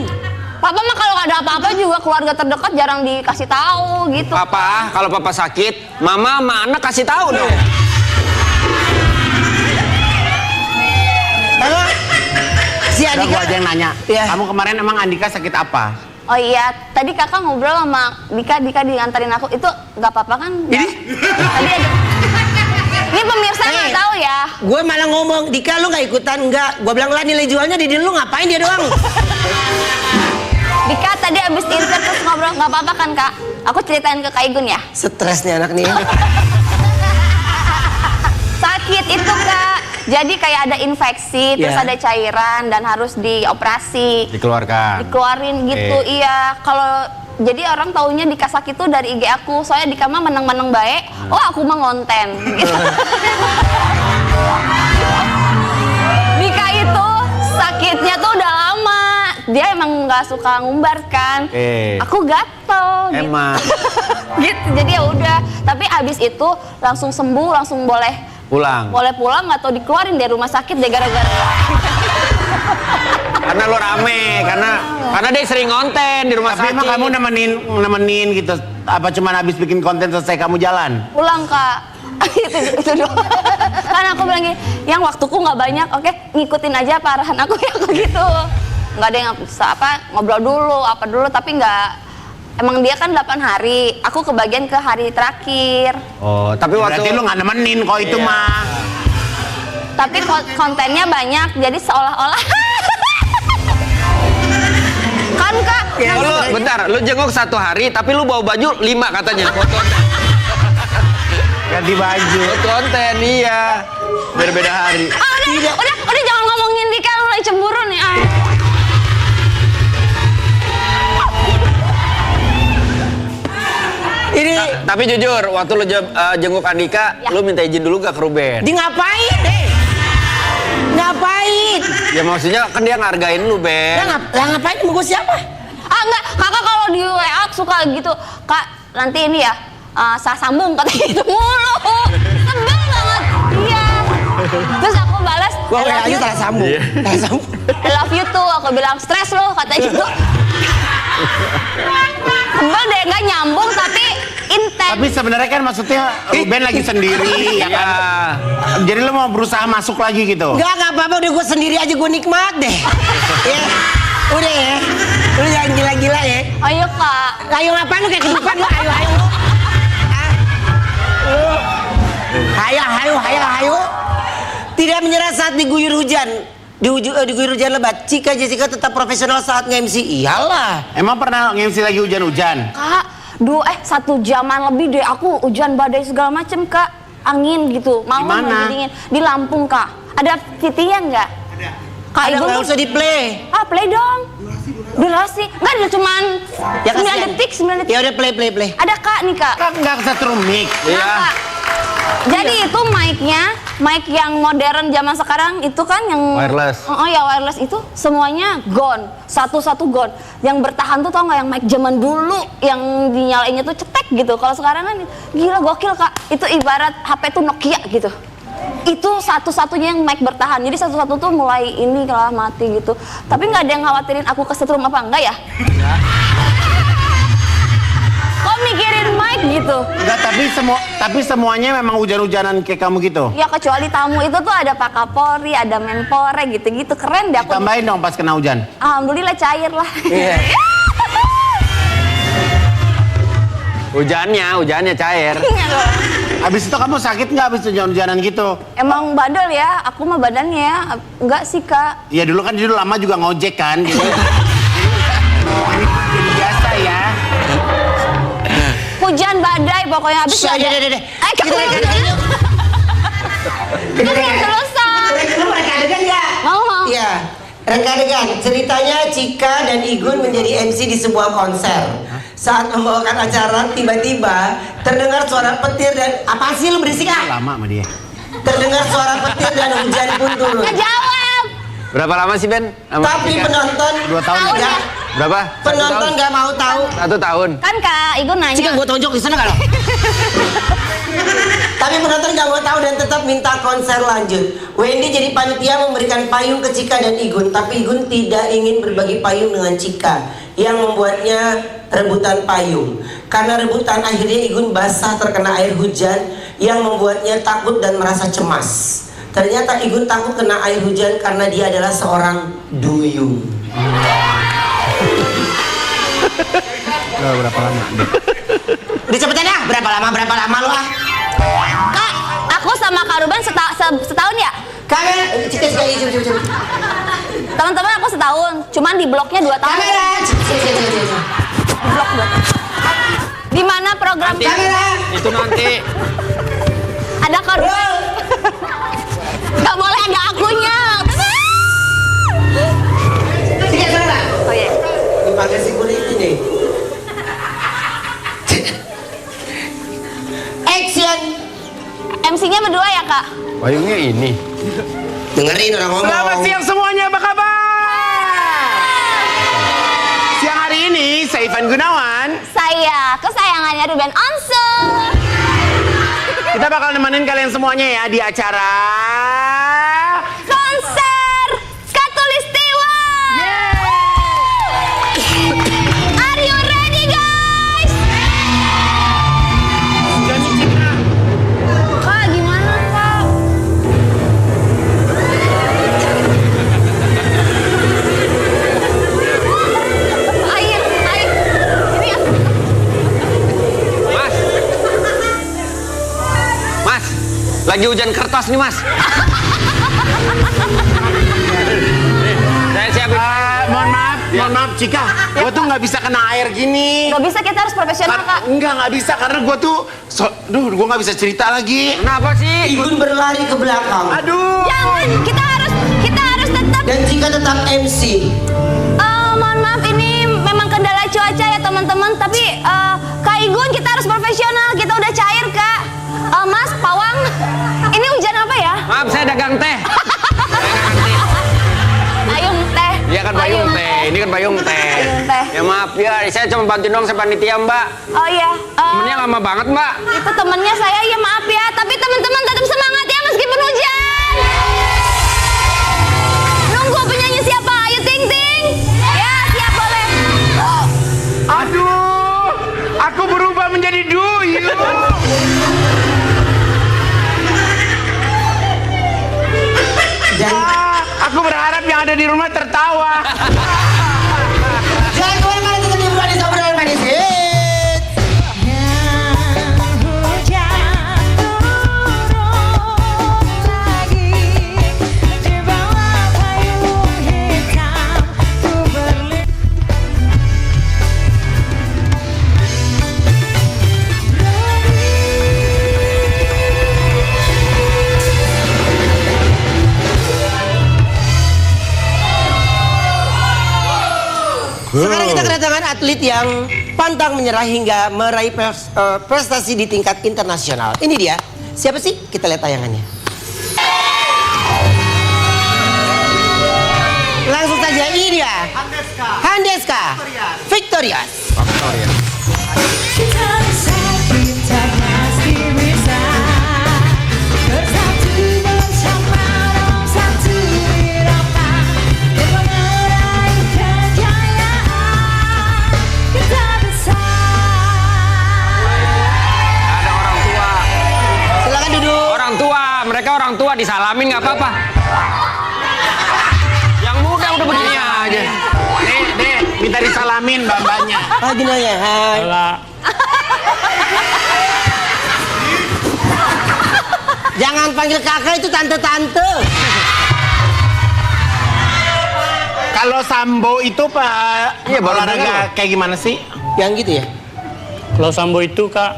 Papa mah kalau nggak ada apa-apa juga keluarga terdekat jarang dikasih tahu gitu. Papa, kalau papa sakit, mama sama anak kasih tahu dong. Halo? Si Udah Andika. gua aja yang nanya. Iya. Kamu kemarin emang Andika sakit apa? Oh iya, tadi kakak ngobrol sama Dika diantarin aku. Itu nggak apa-apa kan? Tadi ada. Ini pemirsa nggak tahu ya. Gue malah ngomong, Dika lu gak ikutan? Enggak. Gue bilang lah nilai jualnya di diri lu ngapain dia doang? Dika tadi abis inter terus ngobrol nggak apa-apa kan kak? Aku ceritain ke Kak Igun ya. Stres nih anak nih. Sakit itu kak. Jadi kayak ada infeksi, terus Iya. ada cairan dan harus dioperasi. Dikeluarkan. Dikeluarin gitu, iya. Kalau jadi orang taunya Dika sakit tuh dari IG aku. Soalnya Dika mah meneng-meneng baik. Oh aku mah ngonten. Gitu. Dika itu sakitnya tuh udah lama. Dia emang nggak suka ngumbar kan. Aku gatel. Gitu. Emang. Gitu. Jadi ya udah. Tapi abis itu langsung sembuh, langsung boleh Pulang. pulang atau dikeluarin dari rumah sakit deh gara-gara. Karena lo rame, karena dia sering konten di rumah Tapi sakit. emang kamu nemenin gitu. Apa cuman habis bikin konten selesai kamu jalan? Pulang kak. itu doang. Kan aku bilang gini, yang waktuku nggak banyak, oke ngikutin aja apa arahan aku ya gitu. Nggak ada yang ngobrol dulu apa dulu, tapi nggak. Emang dia kan 8 hari, aku kebagian ke hari terakhir. Oh, tapi waktu Berarti lu nggak nemenin kok itu Iya. mah. Tapi kontennya banyak, jadi seolah-olah. Kan kak, Oh, lu, bentar, lu jenguk 1 hari, tapi lu bawa baju 5 katanya. Ganti baju. Buat konten, iya. Beda-beda hari. Udah jangan ngomongin Dika, lu lagi cemburu nih. Ini Tapi jujur, waktu lu jenguk Andika, Ya. lu minta izin dulu gak ke Ruben? di ngapain deh? Ngapain? Ya maksudnya kan dia ngargain lu, Ben. Lah ngapain sama gue siapa? Enggak, kakak kalau di WA suka gitu. Kak, nanti ini ya, saya sambung kata gitu mulu. Sebel banget. Iya. Terus aku balas, Gue I love aja you. salah sambung. Salah sambung. I love you tuh. Aku bilang stres lo, kata gitu. Sebel deh, nggak nyambung tapi intens. Tapi sebenarnya kan maksudnya Ruben lagi sendiri ya kan. Jadi lo mau berusaha masuk lagi gitu. Enggak apa-apa, udah gue sendiri aja gue nikmat deh. Ya, udah ya. Lu jangan gila-gila ya. Ayo kak. Ayo ngapain lu kayak kehidupan lu? Ayo. Hayo. Tidak menyerah saat diguyur hujan. Diguyur hujan lebat. Cika Jessica tetap profesional saat nge-MC. Iyalah. Emang pernah nge-MC lagi hujan-hujan? Kak, 1 jaman lebih deh aku hujan badai segala macem kak. Angin gitu. Malam Di mana? lagi dingin. Di Lampung kak. Ada VT-nya nggak? Ada. Kak Ada Igun nggak tuh- usah di play. Play dong. Durasi. Enggak ada cuman Ya 9 kasihan. detik, 9 detik. Ya udah play. Ada kak nih kak. Kan nggak kesetrum mic. Nah, Iya. Kak. Jadi itu mic yang modern zaman sekarang itu kan yang Wireless. Oh ya wireless itu semuanya gone, satu-satu gone. Yang bertahan tuh tau nggak yang mic zaman dulu yang dinyalainnya tuh cetek gitu. Kalau sekarang kan gila gokil kak. Itu ibarat HP tuh Nokia gitu. Itu satu-satunya yang mic bertahan. Jadi satu-satu tuh mulai ini kalah mati gitu. Tapi nggak ada yang khawatirin aku kesetrum apa enggak ya? Kok mikirin mic gitu? Enggak, tapi semuanya memang hujan-hujanan kayak kamu gitu. Ya kecuali tamu itu tuh ada Pak Kapolri, ada Menpore gitu-gitu. Keren deh aku. Tambahin dong pas kena hujan. Alhamdulillah cair lah. Iya. Hujannya cair. Habis itu kamu sakit nggak habis hujan-hujanan gitu? Emang badal ya, aku mah badannya ya. Enggak sih kak. Ya dulu lama juga ngojek kan gitu. Jadi biasa ya. Hujan badai pokoknya habis Shh, nggak ada. deh. Kamu belum selesai. Mereka adegan nggak? Mau. Iya. Rangka adegan. Ceritanya Cika dan Igun menjadi MC di sebuah konser. Saat membawakan acara, tiba-tiba terdengar suara petir dan apa sih lu berisik ah? Lama sama dia. Terdengar suara petir dan hujan pun turun. Jawab. Berapa lama sih, Ben? Sama Tapi Cika? penonton 2 tahun Tahun ya. ya. Berapa? Penonton nggak mau tahu. 1 tahun. Kan kak Igun nanya. Cika gua tonjok di sana kalau. Tapi penonton nggak mau tahu dan tetap minta konser lanjut. Wendy jadi panitia memberikan payung ke Cika dan Igun, tapi Igun tidak ingin berbagi payung dengan Cika, yang membuatnya rebutan payung. Karena rebutan akhirnya Igun basah terkena air hujan yang membuatnya takut dan merasa cemas. Ternyata Igun takut kena air hujan karena dia adalah seorang duyung. Berapa lama? Udah cepetan ya, berapa lama lu ah? Kak, aku sama Kak Ruben setahun ya? Kamera, Cika. Teman-teman aku setahun, cuman di bloknya 2 tahun. Kamera, Cika. Di blok 2 tahun. Di mana program Kamera. Itu nanti. ada Kak Ruben? Gak boleh ada akunya. Cika, kamera. Oh iya. Dipakai security nih. Action. MC-nya berdua ya kak? Payungnya ini. Dengerin orang ngomong. Selamat siang semuanya, apa kabar? Siang hari ini saya Ivan Gunawan. Saya kesayangannya Ruben Onsu. Kita bakal nemenin kalian semuanya ya di acara Konser Katulistiwa. Are you ready guys? Kak gimana kak? Air. Ini Mas. Mas, lagi hujan kertas nih, Mas. Saya siapin. mohon maaf, Mohon maaf Cika, gue tuh nggak bisa kena air gini. Nggak bisa, kita harus profesional kak. Enggak, nggak bisa karena gue tuh, gue nggak bisa cerita lagi. Kenapa sih? Igun berlari ke belakang. Aduh. Jangan, kita harus tetap. Dan jika tetap MC. Mohon maaf, ini memang kendala cuaca ya teman-teman. Tapi Kak Igun, kita harus profesional. Kita udah cair kak. Mas, Pawang, ini hujan apa ya? Maaf, saya dagang teh. Payung teh. Iya kan payung teh, ini kan payung teh. Payung teh. Ya maaf ya, saya cuma bantuin dong, saya panitia Mbak. Oh iya. Temennya lama banget Mbak. Itu temennya saya, ya maaf ya. Tapi teman-teman tetap semangat ya meskipun hujan. Nunggu penyanyi siapa? Ayo Ting Ting. Ya siap boleh. Aduh, aku berubah menjadi duyung. Aku berharap yang ada di rumah tertawa. Jangan kemana-mana, tetap di Manis Obrolan Manis. Sekarang kita kedatangan atlet yang pantang menyerah hingga meraih prestasi di tingkat internasional. Ini dia. Siapa sih? Kita lihat tayangannya. Langsung saja, ini dia. Handeska Victorious. Silakan duduk. Mereka orang tua disalamin nggak apa-apa. Yang muda udah begini aja. Dek, minta disalamin mbak-mbaknya. Ah, gini aja. Hai. Jangan panggil kakak, itu tante-tante. Kalau sambo itu Pak, Iya, baru olahraga dengar. kayak gimana sih? Yang gitu ya? Kalau sambo itu kak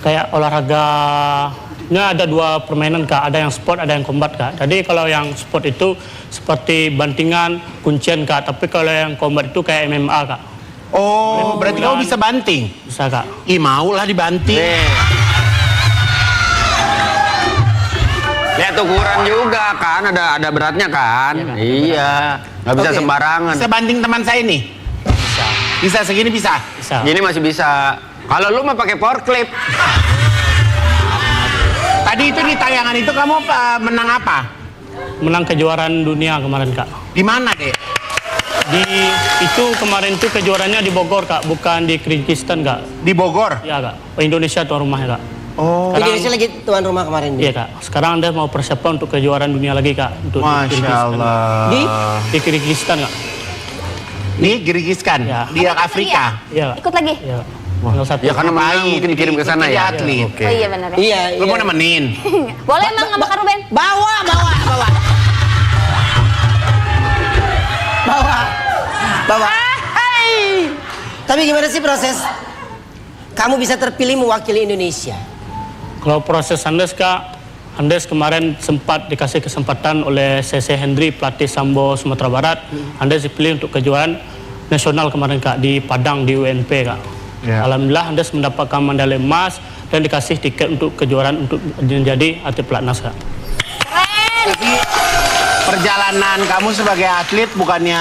kayak olahraganya ada dua permainan kak, ada yang sport, ada yang combat kak. Jadi kalau yang sport itu seperti bantingan, kuncian kak, tapi kalau yang combat itu kayak MMA kak. Oh, berarti kamu bisa banting? Bisa kak. Ih, maulah dibanting. Lihat ukuran juga kan, ada beratnya kan. Iya, nggak bisa Oke. sembarangan. Bisa banting teman saya nih? Bisa segini bisa? Bisa. Gini masih bisa. Kalau lu mah pakai power clip. Tadi itu di tayangan itu kamu menang apa? Menang kejuaraan dunia kemarin kak. Di mana deh? Itu kemarin itu kejuarannya di Bogor kak, bukan di Kyrgyzstan kak. Di Bogor? Iya kak. Indonesia tuan rumahnya kak. Oh, Indonesia lagi tuan rumah kemarin. Iya kak. Sekarang Anda mau persiapan untuk kejuaraan dunia lagi kak. Untuk di Masya Kyrgyzstan. Allah. Di Kyrgyzstan kak. Di Kyrgyzstan? Ya. Di Afrika? Iya kak. Ikut lagi. Iya kak. Tinggal satu. Ya karena menang mungkin dikirim ke sana ya. Atlet. Oh iya benar ya. Iya, Lu iya. mau nemenin? Boleh emang sama Kak Ruben? Bawa. Tapi gimana sih proses kamu bisa terpilih mewakili Indonesia? Kalau proses Andes kak, Andes kemarin sempat dikasih kesempatan oleh CC Hendry, pelatih sambo Sumatera Barat. Andes dipilih untuk kejuaraan nasional kemarin kak di Padang di UNP kak. Ya. Alhamdulillah Andes mendapatkan medali emas dan dikasih tiket untuk kejuaraan untuk menjadi atlet pelatnas kak. Tapi perjalanan kamu sebagai atlet bukannya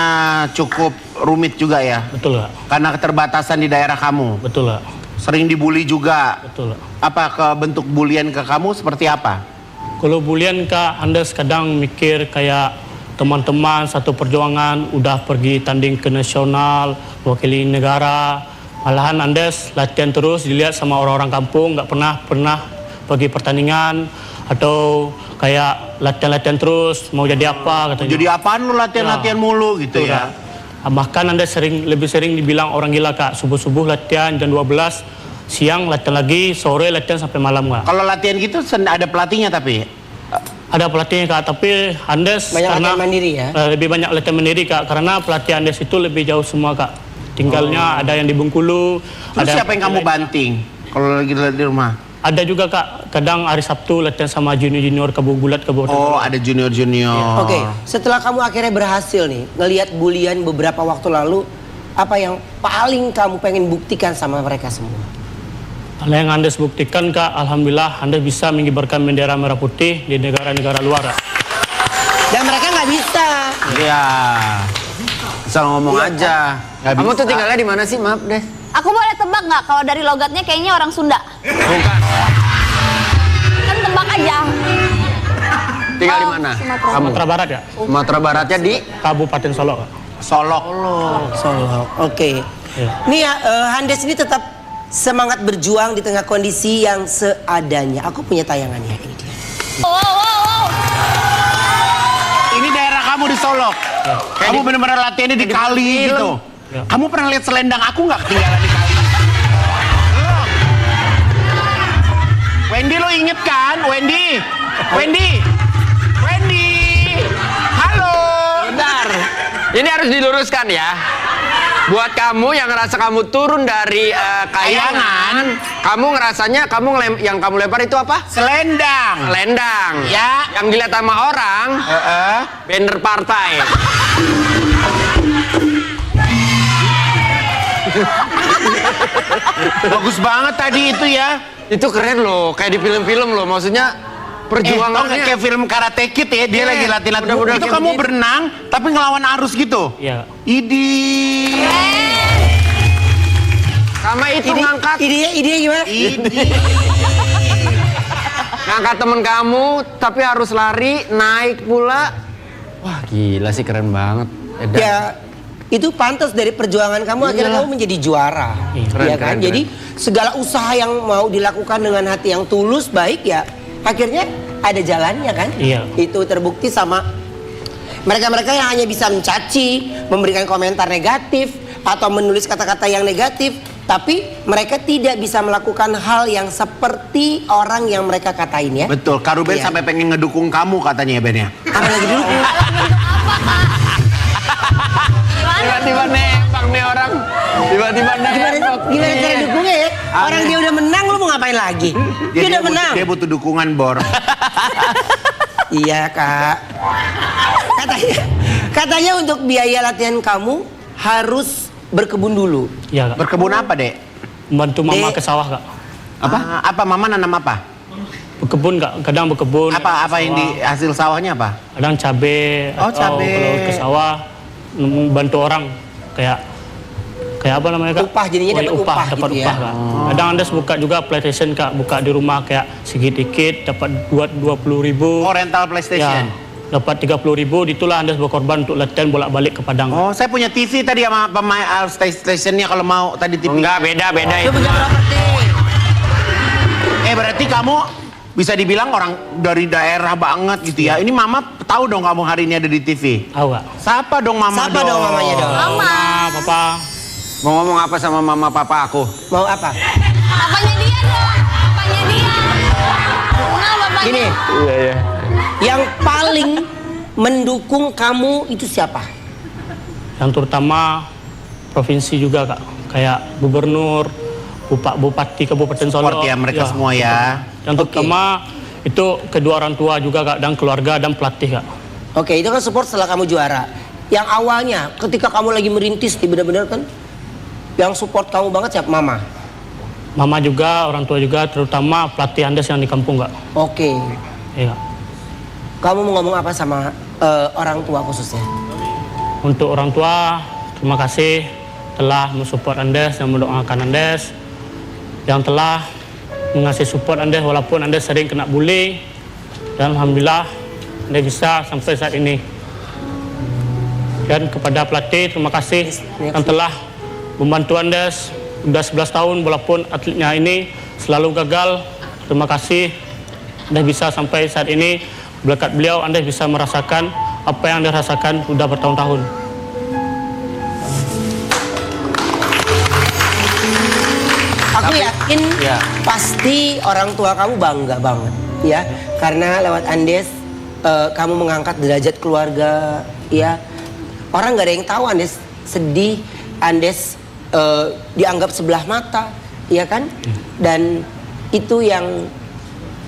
cukup rumit juga ya? Betul kak, Karena keterbatasan di daerah kamu. betul kak, Sering dibully juga. betul kak. Apa ke bentuk bulian ke kamu seperti apa? Kalau bulian kak, Andes kadang mikir kayak teman-teman satu perjuangan udah pergi tanding ke nasional, wakili negara. Malahan Andes latihan terus dilihat sama orang-orang kampung, nggak pernah pergi pertandingan atau kayak latihan-latihan terus mau jadi apa katanya. Jadi apaan lu latihan-latihan mulu gitu Betul, ya? Kak. Bahkan Anda lebih sering dibilang orang gila kak. Subuh-subuh latihan jam 12, siang latihan lagi, sore latihan sampai malam kak. Kalau latihan gitu ada pelatihnya tapi? Ada pelatihnya Kak, tapi Andes Banyak karena latihan mandiri ya? Lebih banyak latihan mandiri Kak, karena pelatih Andes itu lebih jauh semua Kak. Tinggalnya ada yang di Bengkulu. Terus ada siapa yang kamu banting kalau lagi di rumah? Ada juga Kak, kadang hari Sabtu latihan sama junior-junior Kebugulat Kabupaten. Oh, ada junior-junior. Oke, setelah kamu akhirnya berhasil nih ngelihat bulian beberapa waktu lalu, apa yang paling kamu pengen buktikan sama mereka semua? Hal yang Andes buktikan Kak, alhamdulillah Andes bisa mengibarkan bendera merah putih di negara-negara luar Kak. Dan mereka nggak bisa. Iya. Bisa ngomong aja. Nggak Kamu bisa. tuh tinggalnya di mana sih? Maaf deh. Aku boleh tebak nggak? Kalau dari logatnya kayaknya orang Sunda. Bukan. Kan tebak aja. Tinggal di mana? Sumatera. Kamu. Sumatera Barat ya, Sumatera Baratnya di Kabupaten Solo Kak. Solok. Solo. Oke. Iya. Nih ya, Handes ini tetap semangat berjuang di tengah kondisi yang seadanya. Aku punya tayangannya ini dia. Wow. Ini daerah kamu di Solok. Kamu benar-benar latihannya di kali gitu. Ya. Kamu pernah lihat selendang aku nggak ketinggalan di kali? Belum. Wendy lo inget kan? Wendy. Halo. Bentar. Ini harus diluruskan ya. Buat kamu yang ngerasa kamu turun dari kayangan, kamu ngerasanya yang kamu lempar itu apa? Selendang. Selendang. Ya. Yang dilihat sama orang, banner partai. Bagus banget tadi itu ya. Itu keren loh, kayak di film-film loh. Maksudnya perjuangannya. Kayak film Karate Kid ya, dia lagi latihan. Udah Itu kayak kamu begini. berenang tapi ngelawan arus gitu. Iya. Idi. Sama itu ngangkat Idenya gimana? Idi. ngangkat temen kamu, tapi harus lari, naik pula. Wah gila sih, keren banget. Edan. Ya, itu pantas dari perjuangan kamu akhirnya kamu menjadi juara. Iya. Keren, Iya kan? keren, Jadi segala usaha yang mau dilakukan dengan hati yang tulus baik ya, akhirnya ada jalannya kan? Iya. Itu terbukti sama mereka-mereka yang hanya bisa mencaci, memberikan komentar negatif atau menulis kata-kata yang negatif, tapi mereka tidak bisa melakukan hal yang seperti orang yang mereka katain ya. Betul, Kak Ruben Iya. sampai pengen ngedukung kamu katanya ya Ben ya. Apa lagi dulu? Tiba-tiba nembak nih orang. Tiba-tiba nembak. Gimana cara dukungnya ya? Orang dia udah menang, lu mau ngapain lagi? Dia udah menang. Dia butuh dukungan Bor. Iya kak. Katanya untuk biaya latihan kamu harus berkebun dulu. Iya Kak. Berkebun apa, Dek? Bantu mama Dek. ke sawah Kak. Apa mama nanam apa? Berkebun Kak, kadang berkebun. Apa yang di sawah. hasil sawahnya apa? Kadang cabe. Oh, atau cabe. Kalau ke sawah bantu orang kayak apa namanya Kak? Upah, jadinya dapat upah dapat gitu ya. upah Kak. Kadang Andes buka juga PlayStation Kak, buka di rumah kayak sedikit dapat buat 20.000. Oh, rental PlayStation. Ya, dapat 30.000, itulah Andes berkorban untuk latihan bolak-balik ke Padang. Oh, saya punya TV tadi sama pemain stationnya kalau mau tadi TV. Enggak, beda Lu itu. punya properti. Berarti kamu bisa dibilang orang dari daerah banget gitu ya. Ini mama tahu dong kamu hari ini ada di TV. Tahu Kak? Sapa dong mama Sapa dong mamanya dong. Mama, papa. Mau ngomong apa sama mama papa aku? Mau apa? Bapaknya dia dong. Bapaknya dia. Nah, bapaknya. Gini, Iya. yang paling mendukung kamu itu siapa? Yang terutama provinsi juga Kak, kayak gubernur, bupati Kabupaten Solo. Support ya mereka semua ya. Yang terutama itu kedua orang tua juga Kak, dan keluarga dan pelatih Kak. Oke, itu kan support setelah kamu juara. Yang awalnya ketika kamu lagi merintis nih benar-benar kan yang support kamu banget siapa? Mama. Mama juga, orang tua juga, terutama pelatih Andes yang di kampung Kak. Oke. Iya. Kamu mau ngomong apa sama orang tua khususnya? Untuk orang tua, terima kasih telah mensupport Andes dan mendoakan Andes, yang telah mengasih support Andes walaupun Andes sering kena bully, dan alhamdulillah Andes bisa sampai saat ini. Dan kepada pelatih, terima kasih yang telah membantu Andes sudah 11 tahun walaupun atletnya ini selalu gagal. Terima kasih Andes bisa sampai saat ini. Berkat beliau Andes bisa merasakan apa yang Andes rasakan sudah bertahun-tahun. Aku yakin ya. pasti orang tua kamu bangga banget ya karena lewat Andes kamu mengangkat derajat keluarga, ya. Orang nggak ada yang tahu Andes sedih, Andes dianggap sebelah mata, ya kan? Dan itu yang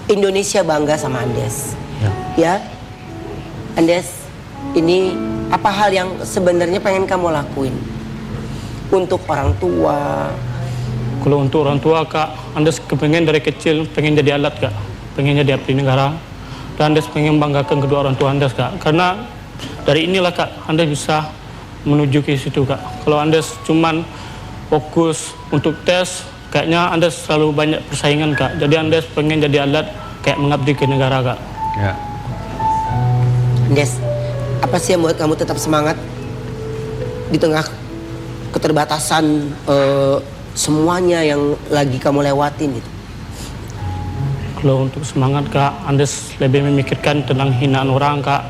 Indonesia bangga sama Andes, ya. Andes, ini apa hal yang sebenarnya pengen kamu lakuin untuk orang tua? Kalau untuk orang tua Kak, Andes kepengen dari kecil pengen jadi alat Kak, pengen jadi abdi negara. Dan Andes pengen banggakan kedua orang tua Andes Kak, karena dari inilah Kak Andes bisa menuju ke situ Kak. Kalau Andes cuman fokus untuk tes, kayaknya Andes selalu banyak persaingan Kak. Jadi Andes pengen jadi alat kayak mengabdi ke negara Kak. Ya. Andes, apa sih yang buat kamu tetap semangat di tengah keterbatasan semuanya yang lagi kamu lewatin gitu? Kalau untuk semangat Kak, Andes lebih memikirkan tentang hinaan orang Kak.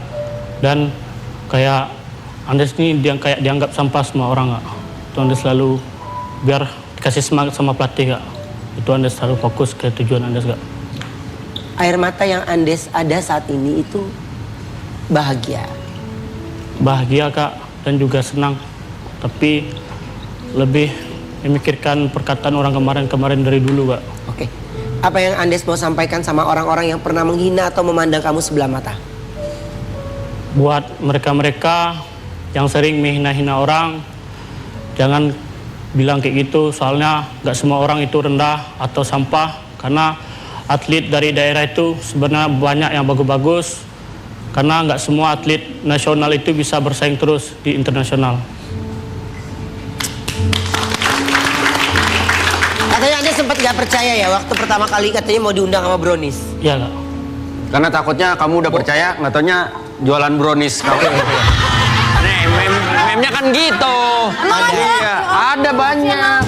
Dan kayak Andes ini kayak dianggap sampah sama orang Kak. Itu Andes selalu biar kasih semangat sama pelatih Kak. Itu Andes selalu fokus ke tujuan Andes Kak. Air mata yang Andes ada saat ini itu bahagia. Bahagia Kak dan juga senang. Tapi lebih memikirkan perkataan orang kemarin dari dulu Kak. Oke. Apa yang Andes mau sampaikan sama orang-orang yang pernah menghina atau memandang kamu sebelah mata? Buat mereka-mereka yang sering menghina-hina orang, jangan bilang kayak gitu, soalnya nggak semua orang itu rendah atau sampah. Karena atlet dari daerah itu sebenarnya banyak yang bagus-bagus, karena nggak semua atlet nasional itu bisa bersaing terus di internasional. Katanya Andes sempat gak percaya ya waktu pertama kali katanya mau diundang sama Brownies. Iya Kak. Karena takutnya kamu udah percaya, nggak taunya jualan brownies kamu. Nih, memnya kan gitu. Iya, ada banyak.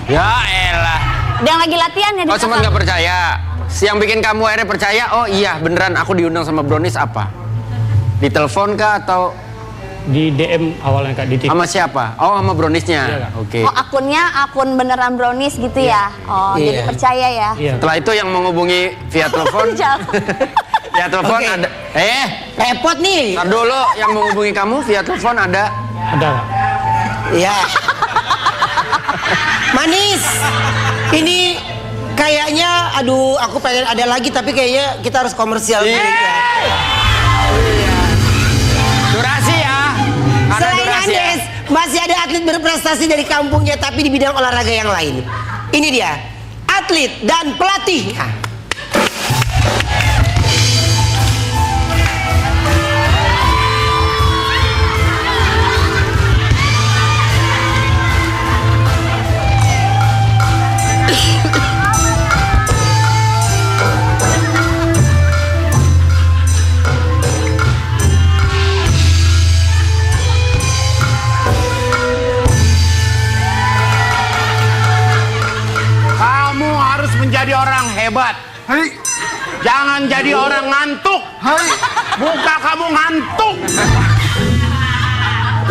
Ya elah. Ada yang lagi latihan ya di Oh, sempat nggak percaya. Yang bikin kamu akhirnya percaya, oh iya beneran aku diundang sama brownies apa? Di telepon kah atau Di DM awalnya Kak, di TikTok. sama siapa? Oh, sama browniesnya. Iya, Kak. Oke. Oh, akunnya akun beneran Brownies gitu ya? Oh, jadi Iya. percaya ya? Iya. Setelah itu yang menghubungi via telepon, Jauh. via telepon Oke. ada. Repot nih. Ntar dulu yang menghubungi kamu via telepon ada. Ada Kak. Iya. Manis. Ini kayaknya, aduh, aku pengen ada lagi tapi kayaknya kita harus komersial dulu ya. Durasi ya. Ada Selain durasi ya. Andes, masih ada atlet berprestasi dari kampungnya tapi di bidang olahraga yang lain. Ini dia, atlet dan pelatih. Nah, Kamu harus menjadi orang hebat. Hai, Jangan jadi orang ngantuk. hai. Muka kamu ngantuk.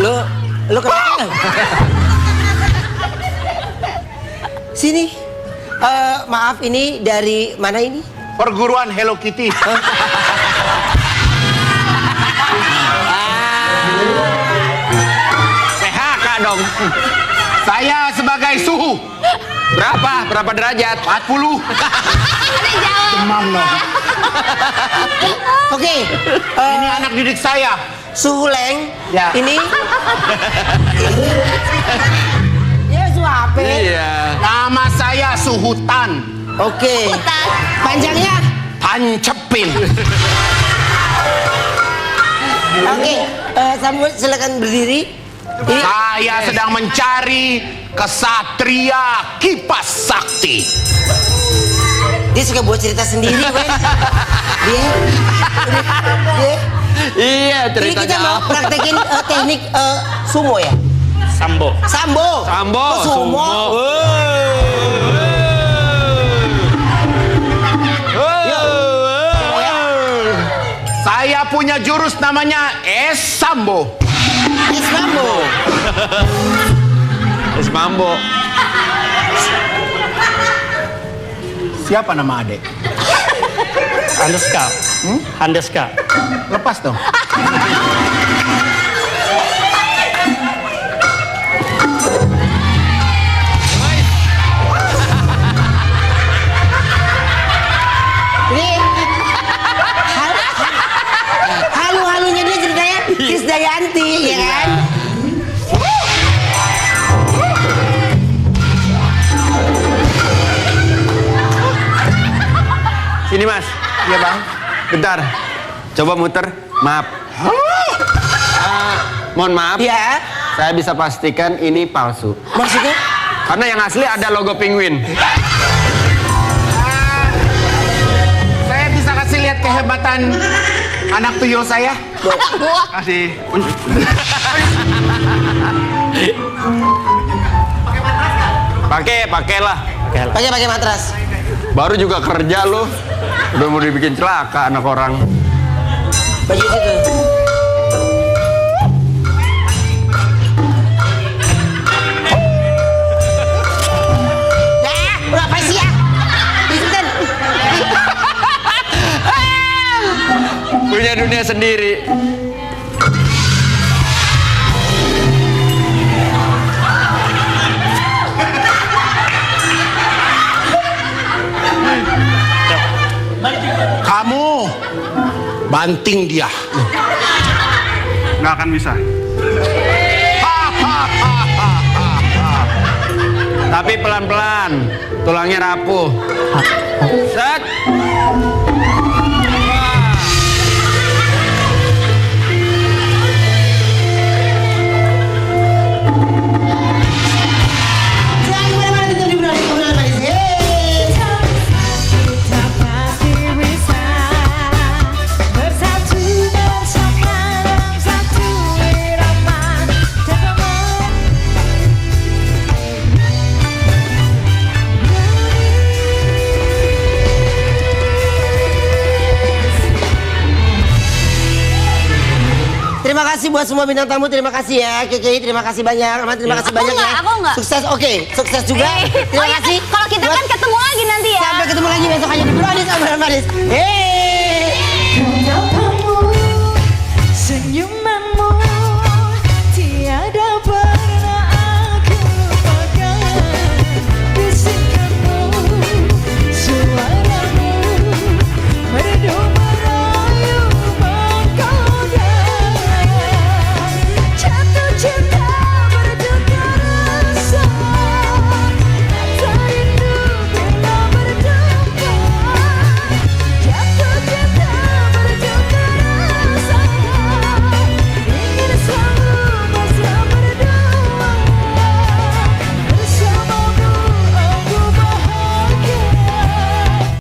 Lo kenapa? Sini. Maaf, ini dari mana ini? Perguruan Hello Kitty. PHK dong. Saya sebagai suhu Berapa? Berapa derajat? 40. Demam dong. Oke. Ini anak didik saya. Suhu Leng. Ya. Ini. Ya, suhu apa? Iya. Nama saya Suhutan. Oke. Panjangnya? Tancepin. Oke. Samuel silakan berdiri. Ini Saya sedang mencari kesatria kipas sakti. dia suka buat cerita sendiri, Wen. Dia. Iya, Ini kita ceritanya mau apa? praktekin teknik sumo ya? Sambo. Sambo. Sambo. Oh, sumo. Saya punya jurus namanya Es Sambo. Es Sambo. Es Mambo. Siapa nama adek? Andeska. Andeska. Lepas dong. Ini halu-halunya dia ceritanya Krisdayanti, ya kan? Sini Mas. Iya bang. Bentar. Coba muter. Maaf. Mohon maaf. Ya, Saya bisa pastikan ini palsu. maksudnya? Karena yang asli ada logo penguin. Saya bisa kasih lihat kehebatan anak tuyul saya. Kasih. Pakailah. Pakai matras. Baru juga kerja lu. Udah mau dibikin celaka anak orang. Baju situ. Berapa sih ya? Kristen. Punya dunia sendiri. Kamu banting dia. Nggak akan bisa. Tapi pelan-pelan. Tulangnya rapuh. Set. Jangan kemana-mana, tetap di Brownies, obrolan manis. Hey. Kita pasti bisa bersatu bersama dalam satu irama. Terima kasih buat semua bintang tamu, terima kasih ya KKI, terima kasih banyak, Ahmad, terima kasih Aku banyak enggak, ya. aku enggak. Sukses, oke, sukses juga. Terima Oh iya, kasih. kalau kita Buat- kan ketemu lagi nanti ya. Sampai ketemu lagi besok hanya di Brownies, obrolan manis. Hey.